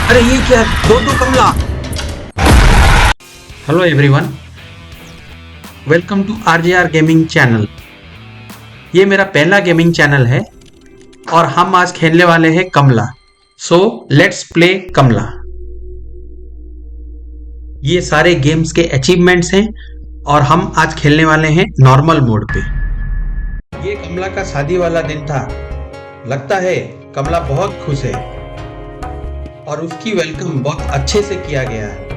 अरे ये क्या, दो Kamala. Hello everyone, welcome to RJR gaming channel. ये मेरा पहला गेमिंग चैनल है और हम आज खेलने वाले हैं कमला। सो लेट्स प्ले कमला। ये सारे गेम्स के अचीवमेंट्स हैं और हम आज खेलने वाले हैं नॉर्मल मोड पे। ये कमला का शादी वाला दिन था। लगता है कमला बहुत खुश है और उसकी वेलकम बहुत अच्छे से किया गया है।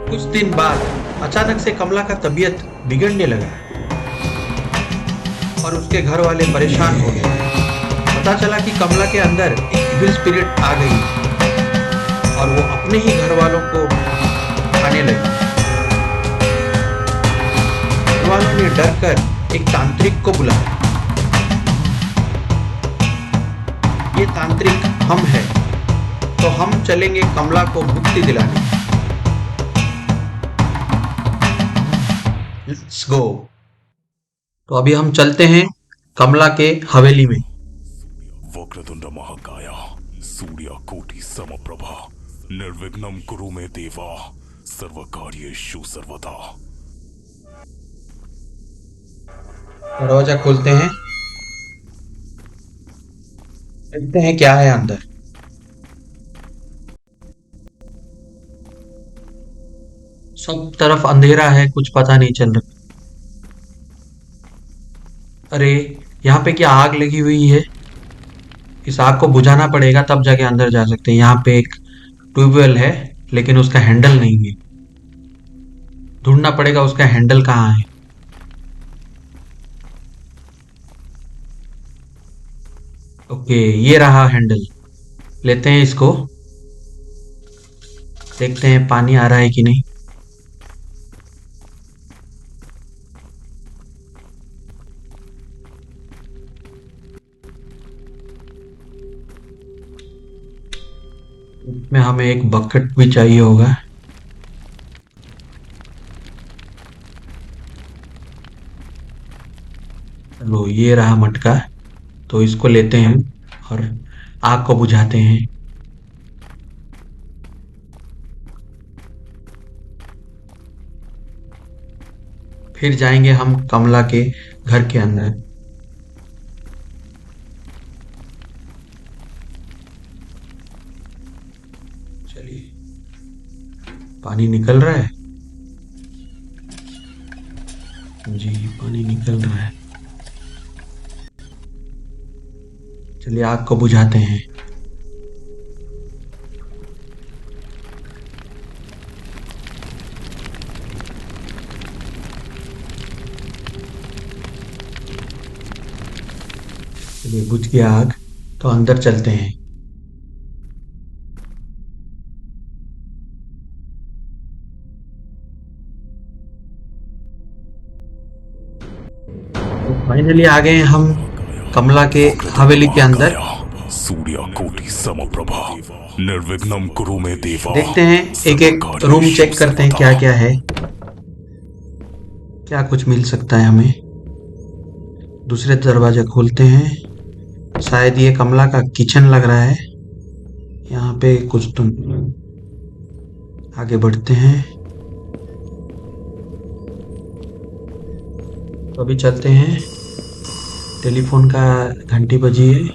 कुछ दिन बाद अचानक से कमला का तबीयत बिगड़ने लगा और उसके घर वाले परेशान हो गए। पता चला कि कमला के अंदर एक इविल स्पिरिट आ गई और वो अपने ही घर वालों को खाने लगी। घर वालों ने डर कर एक तांत्रिक को बुलाया। ये तांत्रिक हम हैं, तो हम चलेंगे कमला को मुक्ति दिलाने। Let's go. तो अभी हम चलते हैं कमला के हवेली में। वक्रतुंड महाकाय सूर्यकोटि समप्रभा निर्विघ्नं कुरु मे देवा सर्वकार्येषु सर्वदा। दरवाजा खोलते हैं, देखते हैं क्या है अंदर। सब तरफ अंधेरा है, कुछ पता नहीं चल रहा। अरे यहाँ पे क्या आग लगी हुई है? इस आग को बुझाना पड़ेगा, तब जाके अंदर जा सकते हैं। यहाँ पे एक ट्यूबवेल है लेकिन उसका हैंडल नहीं है। ढूंढना पड़ेगा उसका हैंडल कहाँ है। ओके, ये रहा हैंडल। लेते हैं इसको, देखते हैं पानी आ रहा है कि नहीं। इसमें हमें एक बकेट भी चाहिए होगा। चलो, ये रहा मटका, तो इसको लेते हैं और आग को बुझाते हैं। फिर जाएंगे हम कमला के घर के अंदर। चलिए, पानी निकल रहा है जी, पानी निकल रहा है। चलिए आग को बुझाते हैं। चलिए, बुझ गया आग, तो अंदर चलते हैं। तो फाइनली आ गए हम कमला के हवेली के अंदर। सूर्यकोटि समप्रभा निर्विघ्नं कुरु मे देवा। देखते हैं, एक एक रूम चेक करते हैं क्या क्या है, क्या कुछ मिल सकता है हमें। दूसरे दरवाजा खोलते हैं। शायद ये कमला का किचन लग रहा है। यहाँ पे कुछ तो आगे बढ़ते हैं। तो अभी चलते हैं। टेलीफोन का घंटी बजी है,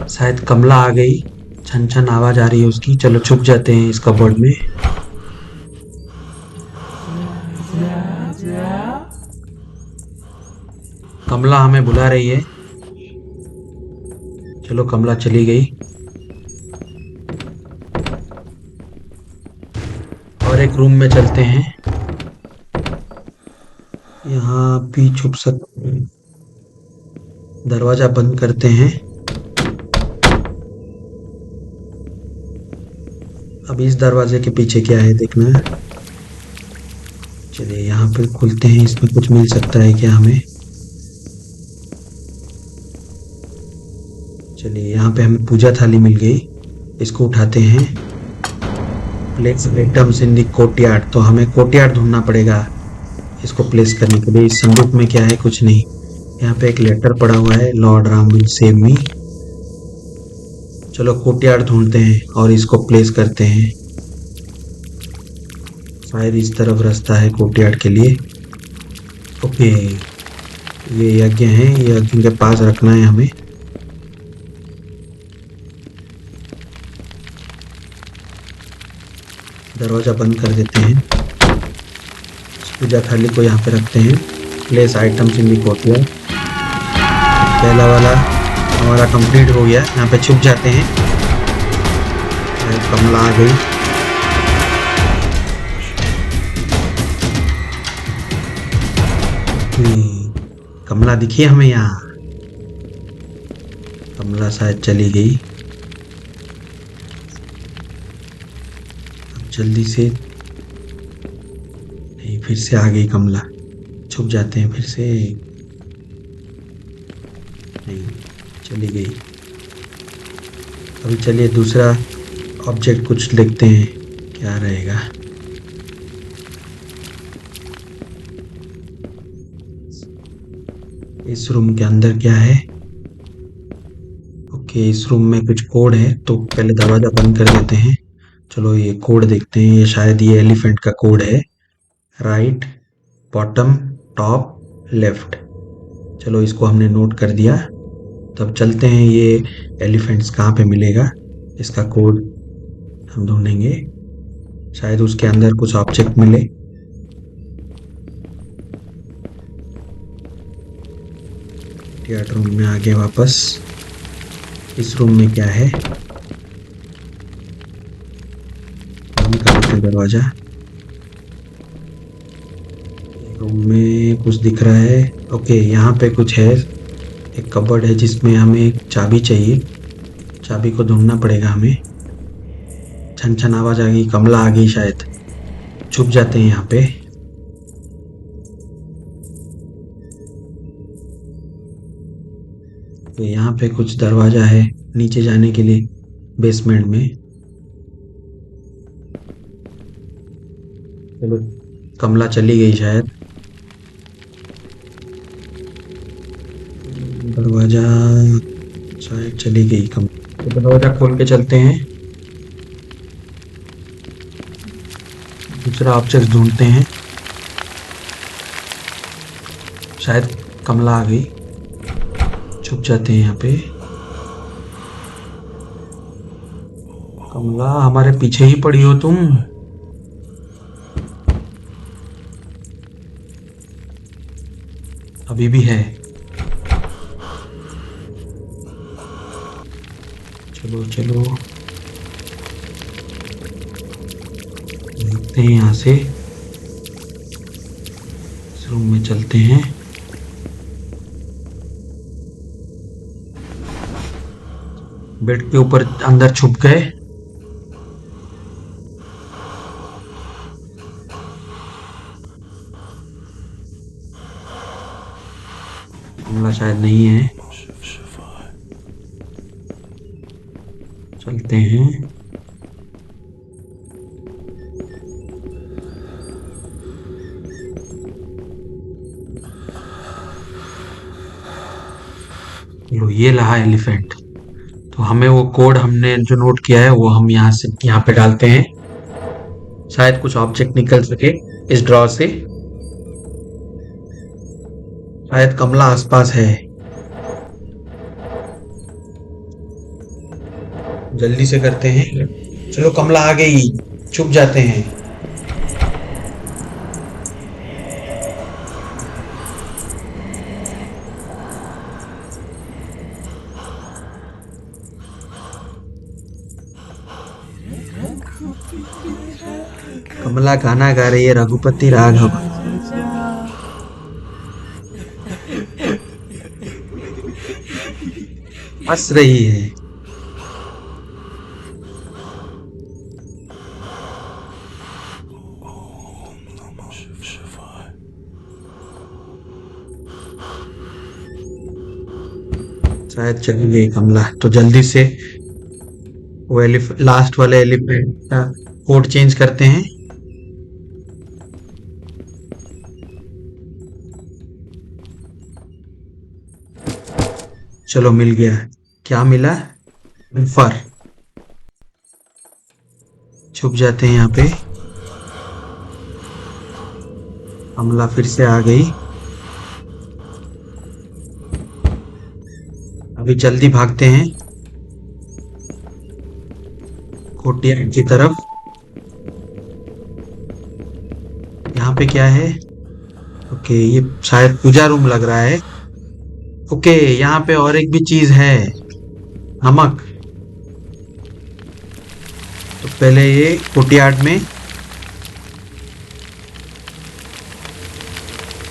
शायद कमला आ गई। छन छन आवाज आ रही है उसकी। चलो छुप जाते हैं इस कबर्ड में। कमला हमें बुला रही है। चलो, कमला चली गई। और एक रूम में चलते हैं, यहाँ भी छुप सकते हैं। दरवाजा बंद करते हैं। अब इस दरवाजे के पीछे क्या है देखना है। चलिए यहाँ पे खुलते हैं, इसमें कुछ मिल सकता है क्या हमें। चलिए, यहाँ पे हमें पूजा थाली मिल गई, इसको उठाते हैं। Place items in the courtyard, तो हमें कोर्टयार्ड ढूंढना पड़ेगा इसको प्लेस करने के लिए। इस संदूक में क्या है, कुछ नहीं। यहाँ पे एक लेटर पड़ा हुआ है, Lord Ram will save me. चलो कोर्टयार्ड ढूंढते हैं और इसको प्लेस करते हैं। शायद इस तरफ रास्ता है कोर्टयार्ड के लिए। ओके, ये यज्ञ है, ये यज्ञ के पास रखना है हमें। दरवाजा बंद कर देते हैं। पूजा थाली को यहाँ पे रखते हैं। Place items in the courtyard. पहला वाला हमारा कंप्लीट हो गया। यहाँ पे छुप जाते हैं। कमला आ गई। कमला दिखी हमें यहाँ। कमला शायद चली गई। अब जल्दी से, नहीं, फिर से आ गई कमला। छुप जाते हैं फिर से। नहीं, चली गई। अभी चलिए दूसरा ऑब्जेक्ट कुछ देखते हैं, क्या रहेगा। इस रूम के अंदर क्या है? ओके, इस रूम में कुछ कोड है, तो पहले दरवाजा बंद कर देते हैं। चलो ये कोड देखते हैं। ये शायद ये एलिफेंट का कोड है। Right, bottom, top, left. चलो इसको हमने नोट कर दिया। तब चलते हैं, ये एलिफेंट्स कहाँ पे मिलेगा, इसका कोड हम ढूंढेंगे। शायद उसके अंदर कुछ ऑब्जेक्ट मिले। थिएटर रूम में आगे वापस। इस रूम में क्या है? बंद कर देते दरवाजा। रूम में कुछ दिख रहा है। ओके, यहाँ पे कुछ है। एक कबर्ड है जिसमें हमें एक चाबी चाहिए। चाबी को ढूंढना पड़ेगा हमें। छन छन आवाज आ गई। कमला आ गई शायद। छुप जाते हैं यहाँ पे। तो यहाँ पे कुछ दरवाजा है नीचे जाने के लिए, बेसमेंट में। चलो, कमला चली गई शायद। दरवाजा, शायद चली गई कमला। तो दरवाजा खोल के चलते हैं। दूसरा ऑब्जेक्ट ढूंढते हैं। शायद कमला आ गई। छुप जाते हैं यहाँ पे। कमला, हमारे पीछे ही पड़ी हो तुम। अभी भी है। चलो चलो, देखते हैं यहाँ से। इस रूम में चलते हैं। बेड के ऊपर अंदर छुप गए। कमला शायद नहीं है। चलते हैं। लो, ये रहा एलिफेंट। तो हमें वो कोड हमने जो नोट किया है वो हम यहाँ से यहाँ पे डालते हैं। शायद कुछ ऑब्जेक्ट निकल सके इस ड्रॉ से। शायद कमला आसपास है। जल्दी से करते हैं। चलो, कमला आ गई। छुप जाते हैं। कमला गाना गा रही है, रघुपति राघव। हंस रही है। शायद चली गई कमला। तो जल्दी से वो लास्ट वाले एलिफेंट का कोड चेंज करते हैं। चलो मिल गया। क्या मिला? फर। छुप जाते हैं यहाँ पे। कमला फिर से आ गई। अभी जल्दी भागते हैं कोर्टयार्ड की तरफ। यहाँ पे क्या है? ओके, ये शायद पूजा रूम लग रहा है। ओके, यहाँ पे और एक भी चीज है, नमक। तो पहले ये कोर्टयार्ड में,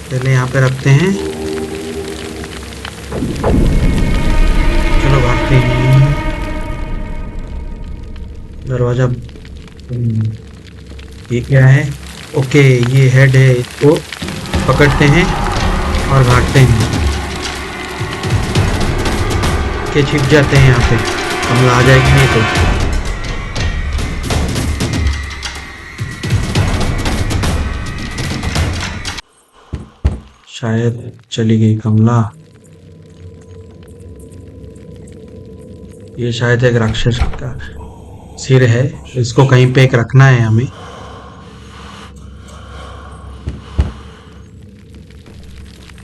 पहले यहाँ पे रखते हैं। चलो भागते हैं। दरवाजा। ये क्या है? ओके, ये हेड है, इसको पकड़ते हैं और भागते हैं। के छिप जाते हैं यहाँ पे। कमला आ जाएगी नहीं तो। शायद चली गई कमला। ये शायद एक राक्षस का सिर है, इसको कहीं पे एक रखना है हमें।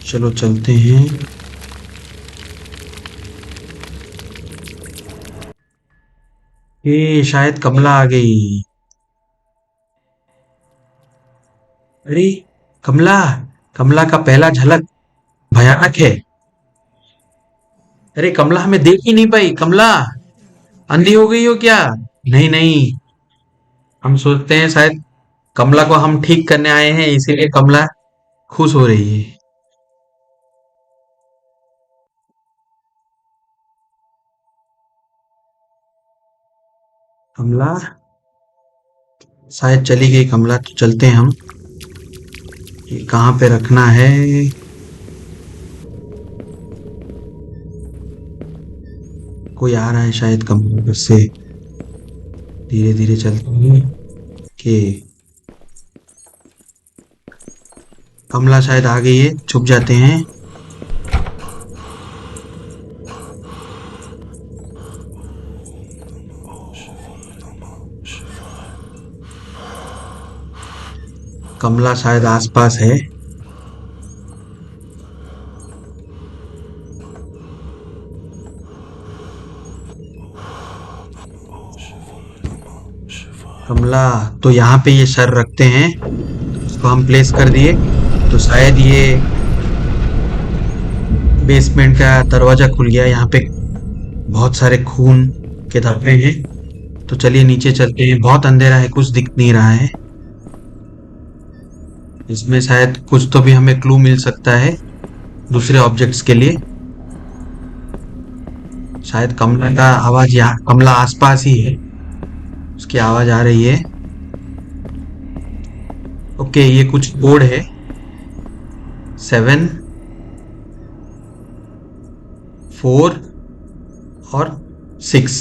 चलो चलते हैं। ये शायद कमला आ गई। अरे कमला, कमला का पहला झलक भयानक है। अरे कमला हमें देख ही नहीं पाई। कमला अंधी हो गई हो क्या? नहीं नहीं, हम सोचते हैं शायद कमला को हम ठीक करने आए हैं, इसीलिए कमला खुश हो रही है। कमला शायद चली गई। कमला, तो चलते हैं हम। ये कहाँ पे रखना है? कोई आ रहा है शायद कमरा से। धीरे धीरे चलते हैं कि कमला शायद आ गई है। छुप जाते हैं। कमला शायद आसपास है। कमला, तो यहाँ पे ये सर रखते हैं, इसको हम प्लेस कर दिए तो शायद ये बेसमेंट का दरवाजा खुल गया। यहाँ पे बहुत सारे खून के धब्बे हैं। तो चलिए नीचे चलते हैं। बहुत अंधेरा है, कुछ दिख नहीं रहा है। इसमें शायद कुछ तो भी हमें क्लू मिल सकता है दूसरे ऑब्जेक्ट्स के लिए। शायद कमला का आवाज, यहाँ कमला आसपास ही है, उसकी आवाज आ रही है। ओके, ये कुछ कोड है 7 4 और 6।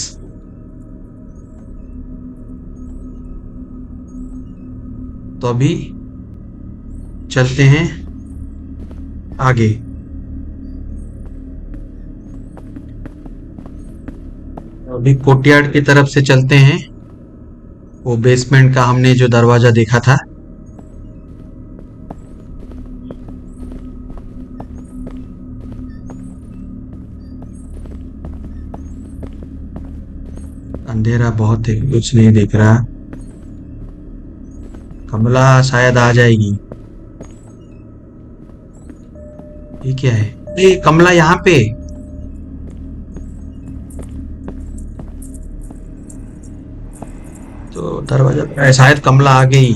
तो अभी चलते हैं आगे। अभी कोर्टयार्ड की तरफ से चलते हैं। वो बेसमेंट का हमने जो दरवाजा देखा था। अंधेरा बहुत है, कुछ नहीं दिख रहा। कमला शायद आ जाएगी। ये क्या है? अरे कमला यहाँ पे। तो दरवाजा, शायद कमला आ गई।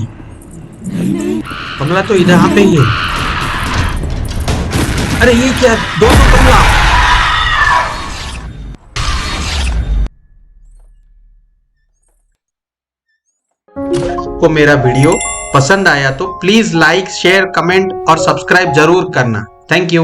कमला तो इधर यहाँ पे ही है। अरे ये क्या, दोनों कमला। आपको मेरा वीडियो पसंद आया तो प्लीज लाइक, शेयर, कमेंट और सब्सक्राइब जरूर करना। Thank you.